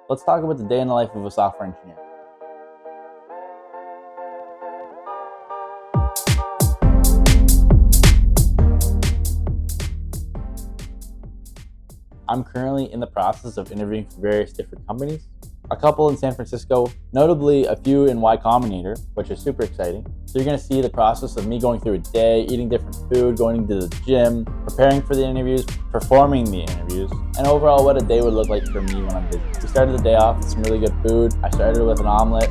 Let's talk about the day in the life of a software engineer. I'm currently in the process of interviewing for various different companies. A couple in San Francisco, notably a few in Y Combinator, which is super exciting. So you're gonna see the process of me going through a day, eating different food, going to the gym, preparing for the interviews, performing the interviews, and overall what a day would look like for me when I'm busy. We started the day off with some really good food. I started with an omelet.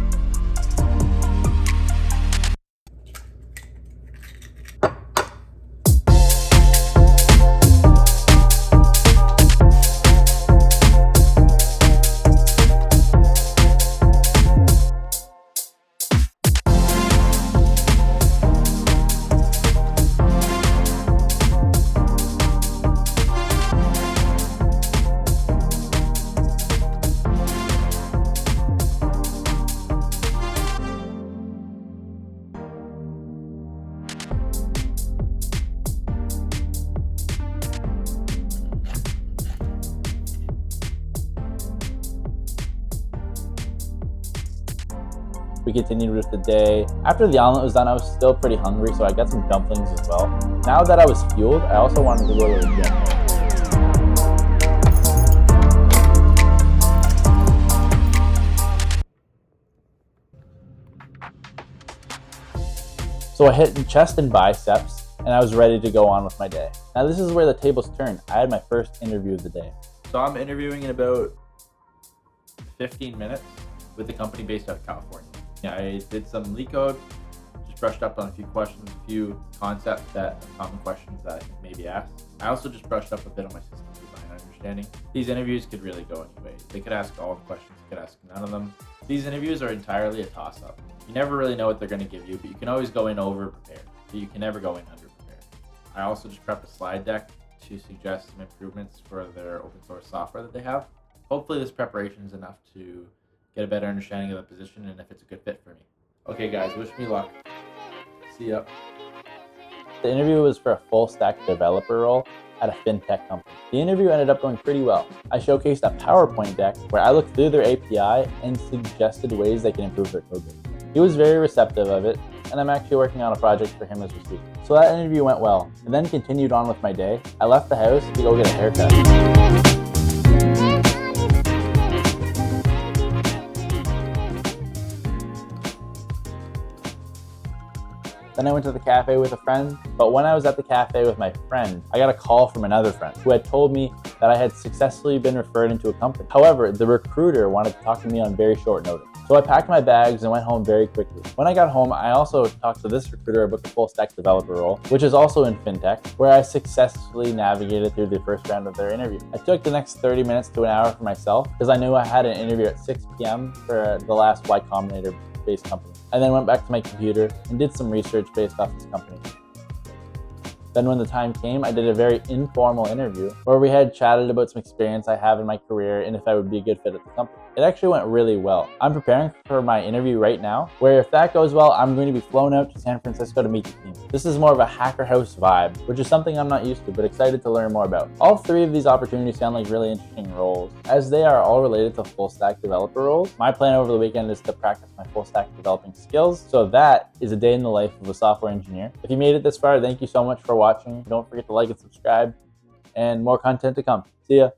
We continued with the day. After the omelet was done, I was still pretty hungry, so I got some dumplings as well. Now that I was fueled, I also wanted to go to the gym. So I hit chest and biceps, and I was ready to go on with my day. Now this is where the tables turn. I had my first interview of the day. So I'm interviewing in about 15 minutes with a company based out of California. I did some LeetCode, just brushed up on a few questions, a few concepts common questions that I think may be asked. I also just brushed up a bit on my system design understanding. These interviews could really go any way. They could ask all the questions, they could ask none of them. These interviews are entirely a toss-up. You never really know what they're going to give you, but you can always go in over-prepared, but you can never go in under-prepared. I also just prepped a slide deck to suggest some improvements for their open source software that they have. Hopefully this preparation is enough to get a better understanding of the position and if it's a good fit for me. Okay guys, wish me luck. See ya. The interview was for a full stack developer role at a fintech company. The interview ended up going pretty well. I showcased a PowerPoint deck where I looked through their API and suggested ways they can improve their code base. He was very receptive of it, and I'm actually working on a project for him as we speak. So that interview went well, and then continued on with my day. I left the house to go get a haircut. Then I went to the cafe with a friend, but when I was at the cafe with my friend, I got a call from another friend who had told me that I had successfully been referred into a company. However, the recruiter wanted to talk to me on very short notice. So I packed my bags and went home very quickly. When I got home, I also talked to this recruiter about the full stack developer role, which is also in fintech, where I successfully navigated through the first round of their interview. I took the next 30 minutes to an hour for myself because I knew I had an interview at 6 p.m. for the last Y Combinator based company. I then went back to my computer and did some research based off this company. Then when the time came, I did a very informal interview where we had chatted about some experience I have in my career and if I would be a good fit at the company. It actually went really well. I'm preparing for my interview right now, where if that goes well, I'm going to be flown out to San Francisco to meet the team. This is more of a hacker house vibe, which is something I'm not used to, but excited to learn more about. All three of these opportunities sound like really interesting roles. As they are all related to full stack developer roles, my plan over the weekend is to practice my full stack developing skills. So that is a day in the life of a software engineer. If you made it this far, thank you so much for watching. Don't forget to like and subscribe, and more content to come. See ya.